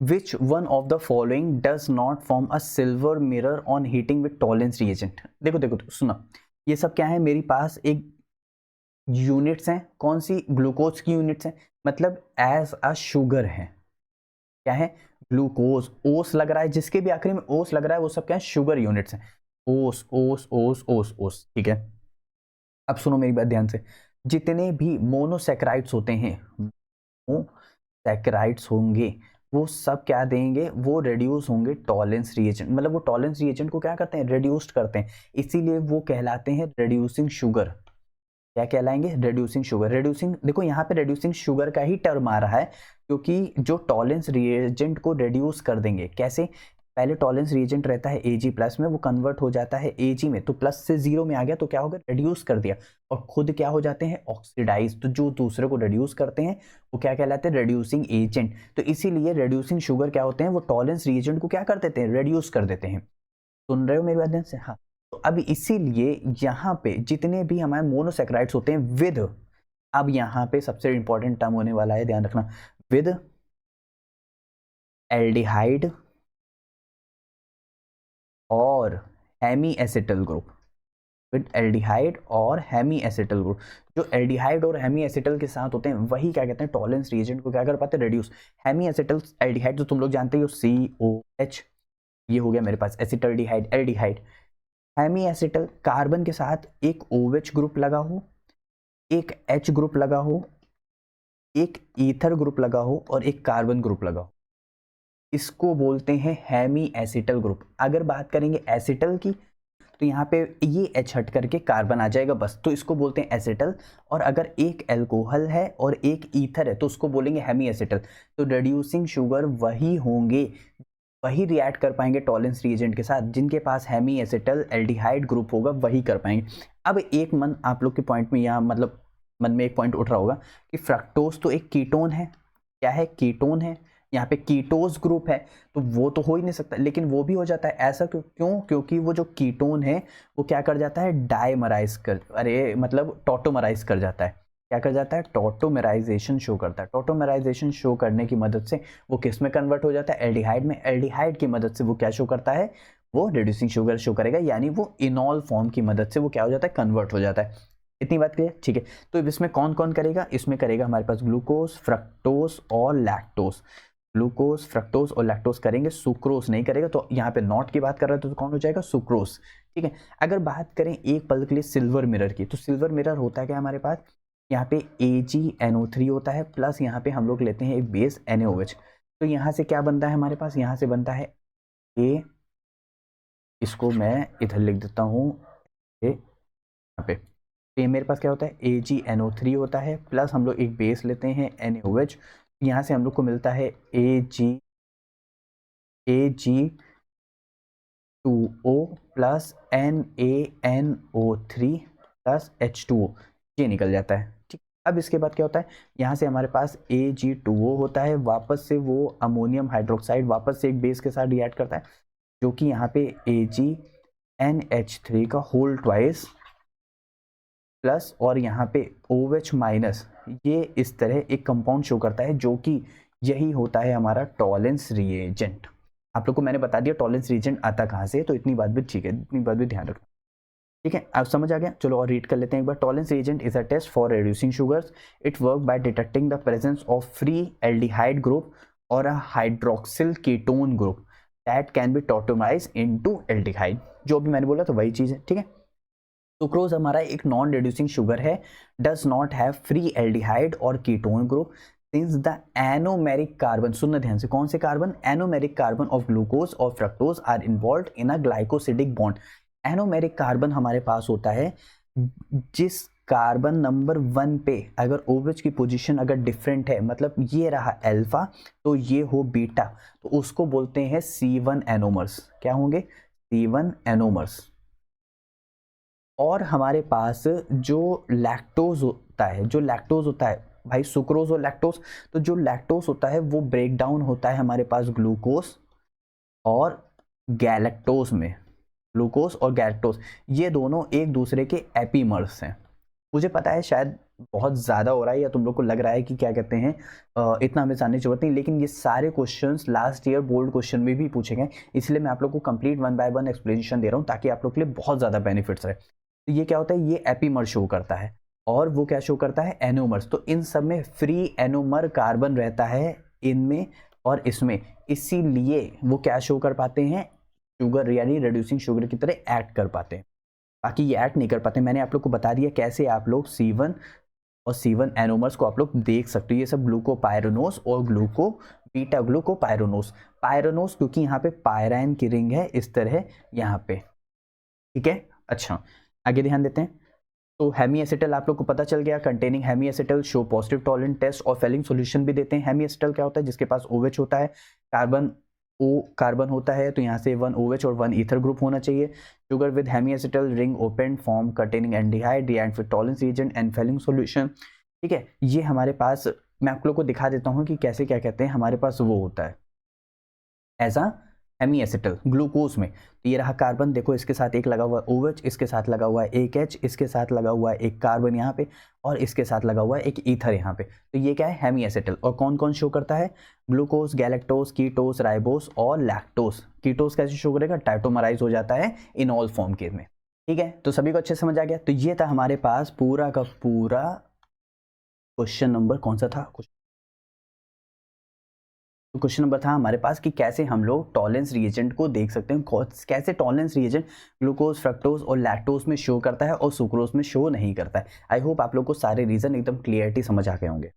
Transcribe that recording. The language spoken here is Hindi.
Which one of the following does not form a silver mirror on heating with Tollens reagent. देखो देखो सुना, ये सब क्या है, मेरे पास एक यूनिट्स हैं, कौन सी, ग्लूकोज की यूनिट्स हैं, मतलब एज अ शुगर है, क्या है, ग्लूकोज, ओस लग रहा है, जिसके भी आखिरी में ओस लग रहा है वो सब क्या है, शुगर यूनिट्स हैं, ओस ओस ओस ओस ओस, ठीक है। अब सुनो मेरी बात ध्यान से, जितने भी मोनोसैकेराइड्स होते हैं, मोनोसैकेराइड्स होंगे, वो सब क्या देंगे, वो रिड्यूस होंगे टॉलेंस रिएजेंट, मतलब वो टॉलेंस रिएजेंट को क्या करते हैं, रिड्यूस्ड करते हैं, इसीलिए वो कहलाते हैं रिड्यूसिंग शुगर। क्या कहलाएंगे, रिड्यूसिंग शुगर। रिड्यूसिंग, देखो यहाँ पे रिड्यूसिंग शुगर का ही टर्म आ रहा है, क्योंकि जो टॉलेंस रिएजेंट को रिड्यूस कर देंगे, कैसे, पहले टॉलेंस रिएजेंट रहता है Ag प्लस में, वो कन्वर्ट हो जाता है Ag में, तो प्लस से जीरो में आ गया तो क्या होगा, रिड्यूस कर दिया, और खुद क्या हो जाते हैं, ऑक्सीडाइज, तो जो दूसरे को रिड्यूस करते हैं वो क्या कहलाते हैं, रिड्यूसिंग एजेंट। तो इसीलिए रिड्यूसिंग शुगर क्या होते हैं, वो टॉलेंस रिएजेंट को क्या कर देते हैं, रिड्यूस कर देते हैं। सुन रहे हो मेरी बात ध्यान से, हाँ। तो अब इसीलिए यहाँ पे जितने भी हमारे मोनोसैकेराइड्स होते हैं विद, अब यहाँ पे सबसे इंपॉर्टेंट टर्म होने वाला है, ध्यान रखना, विद एल्डिहाइड और hemi acetal group, with aldehyde और हेमी एसिटल ग्रुप, जो एल्डिहाइड और हेमी एसिटल के साथ होते हैं वही क्या कहते हैं, टॉलेंस रिएजेंट को क्या कर पाते हैं, रिड्यूस। हेमी एसिटल एल्डिहाइड जो तुम लोग जानते हो, COH, ये हो गया मेरे पास acetaldehyde, aldehyde. Hemi acetal, carbon के साथ एक OH ग्रुप लगा हो, एक H ग्रुप लगा हो, एक ईथर ग्रुप लगा हो और एक कार्बन ग्रुप लगा हो, इसको बोलते हैं हेमी एसिटल ग्रुप। अगर बात करेंगे एसिटल की, तो यहाँ पे ये H हट करके कार्बन आ जाएगा बस, तो इसको बोलते हैं एसिटल। और अगर एक एल्कोहल है और एक ईथर है तो उसको बोलेंगे हेमी एसिटल। तो रिड्यूसिंग शुगर वही होंगे, वही रिएक्ट कर पाएंगे टॉलेंस रिएजेंट के साथ, जिनके पास हेमी एसिटल एल्डिहाइड ग्रुप होगा वही कर पाएंगे। अब एक मन आप लोग के पॉइंट में यहाँ मतलब मन में एक पॉइंट उठ रहा होगा कि फ्रक्टोज तो एक कीटोन है, क्या है, कीटोन है, यहाँ पे कीटोज ग्रुप है, तो वो तो हो ही नहीं सकता, लेकिन वो भी हो जाता है, ऐसा क्यों, क्योंकि वो जो कीटोन है वो क्या कर जाता है, डाइमराइज कर, अरे मतलब टॉटोमराइज कर जाता है, क्या कर जाता है, टॉटोमराइजेशन शो करता है। टॉटोमराइजेशन शो करने की मदद से वो किस में कन्वर्ट हो जाता है, एल्डिहाइड में। एल्डिहाइड की मदद से वो क्या शो करता है, वो रिड्यूसिंग शुगर शो करेगा, यानी वो इनॉल फॉर्म की मदद से वो क्या हो जाता है, कन्वर्ट हो जाता है। इतनी बात क्लियर, ठीक है। तो इसमें कौन कौन करेगा, इसमें करेगा हमारे पास ग्लूकोज, फ्रक्टोज और लैक्टोज। ग्लूकोज, फ्रक्टोज और लैक्टोज करेंगे, सुक्रोज नहीं करेगा, तो यहाँ पे नॉट की बात कर रहे हैं तो कौन हो जाएगा, सुक्रोज, ठीक है। अगर बात करें एक पल के लिए सिल्वर मिरर की, तो सिल्वर मिरर होता है क्या हमारे पास, यहाँ पे AgNO3 होता है, प्लस यहाँ पे हम लोग लेते हैं एक बेस NaOH। तो यहाँ से क्या बनता है हमारे पास, यहाँ से बनता है A, इसको मैं इधर लिख देता हूँ, यहाँ पे, तो ये मेरे पास क्या होता है, AgNO3 होता है, प्लस हम लोग एक बेस लेते हैं NaOH, यहाँ से हम लोग को मिलता है Ag2O plus NaNO3 plus H2O, ये निकल जाता है, ठीक। अब इसके बाद क्या होता है, यहाँ से हमारे पास Ag2O होता है, वापस से वो अमोनियम हाइड्रोक्साइड वापस से एक बेस के साथ रिएक्ट करता है, जो कि यहाँ पे AgNH3 का होल ट्वाइस प्लस और यहाँ पे OH माइनस, ये इस तरह एक कंपाउंड शो करता है, जो कि यही होता है हमारा टॉलेंस रिएजेंट। आप लोग को मैंने बता दिया टॉलेंस रिएजेंट आता कहाँ से, तो इतनी बात भी ठीक है, इतनी बात भी ध्यान रखना, ठीक है। अब समझ आ गया, चलो और रीड कर लेते हैं एक बार। Tollens reagent is a test for reducing sugars, it work by detecting the presence of free aldehyde group और a hydroxyl ketone group that can be tautomerize into aldehyde. जो भी मैंने बोला तो वही चीज़ है, ठीक है। सुक्रोज हमारा एक नॉन रिड्यूसिंग शुगर है, does not have free aldehyde और ketone group since the anomeric carbon, सुनना ध्यान से, कौन से carbon, anomeric carbon of glucose और fructose are involve in a glycosidic bond. Anomeric carbon हमारे पास होता है जिस कार्बन नंबर 1 पे अगर OH की पोजीशन अगर डिफरेंट है, मतलब ये रहा अल्फा तो ये हो बीटा, तो उसको बोलते हैं C1 एनोमर्स। क्या होंगे, C1 एनोमर्स। और हमारे पास जो लैक्टोज होता है, जो लैक्टोज होता है भाई, सुक्रोज और लैक्टोज, तो जो लैक्टोज होता है वो ब्रेक डाउन होता है हमारे पास ग्लूकोज और गैलेक्टोज में। ग्लूकोज और गैलेक्टोज ये दोनों एक दूसरे के एपीमर्स हैं। मुझे पता है शायद बहुत ज़्यादा हो रहा है या तुम लोग को लग रहा है कि क्या कहते हैं इतना हमें जानने की जरूरत नहीं, लेकिन ये सारे questions last year board question में भी पूछे गए, इसलिए मैं आप लोग को कंप्लीट 1 बाय 1 एक्सप्लेनेशन दे रहा हूँ ताकि आप लोग के लिए बहुत ज़्यादा बेनिफिट्स रहे। तो ये क्या होता है, ये एपीमर शो करता है और वो क्या शो करता है, एनोमर्स। तो इन सब में फ्री एनोमर कार्बन रहता है इनमें और इसमें, इसीलिए वो क्या शो कर पाते हैं, शुगर यानी रिड्यूसिंग शुगर की तरह एक्ट कर पाते हैं, बाकी ये एक्ट नहीं कर पाते। मैंने आप लोग को बता दिया कैसे आप लोग C1 और C1 एनोमर्स को आप लोग देख सकते हो। ये सब ग्लूकोपाइरोनोस और बीटा ग्लूकोपाइरोनोस, पायरोनोस क्योंकि यहाँ पे पायराइन की रिंग है इस तरह यहाँ पे, ठीक है। अच्छा, आगे ध्यान देते हैं। तो हेमी एसिटल आप लोग को पता चल गया, containing hemi acetal show positive Tollens test और फेलिंग सॉल्यूशन भी देते हैं। हेमी एसिटल क्या होता है, जिसके पास OH होता है, कार्बन होता है, तो यहाँ से 1 OH और 1 ईथर ग्रुप होना चाहिए। Sugar with hemi acetal ring open form containing aldehyde react with Tollens reagent and Fehling solution, ठीक है। ये हमारे पास, मैं आप लोग को दिखा देता हूँ कि कैसे क्या कहते हैं, हमारे पास वो होता है as a hemi acetal glucose में। तो ये रहा कार्बन, देखो इसके साथ एक लगा हुआ है OH, इसके साथ लगा हुआ है एक H, इसके साथ लगा हुआ है एक कार्बन यहाँ पे और इसके साथ लगा हुआ है एक ईथर यहाँ पे। तो ये क्या है, हेमी एसिटल। और कौन कौन शो करता है, ग्लूकोज, गैलेक्टोज, कीटोस, राइबोस और लैक्टोज। कीटोस कैसे शो करेगा, टाइटोमराइज हो जाता है इनॉल फॉर्म के में, ठीक है। तो सभी को अच्छे समझ आ गया। तो ये था हमारे पास पूरा का पूरा क्वेश्चन नंबर, कौन सा था क्वेश्चन नंबर था हमारे पास कि कैसे हम लोग टॉलरेंस रिएजेंट को देख सकते हैं, कैसे टॉलरेंस रिएजेंट ग्लूकोज, फ्रक्टोज और लैक्टोज में शो करता है और सुक्रोज में शो नहीं करता है। आई होप आप लोग को सारे रीजन एकदम क्लियरिटी समझ आ गए होंगे।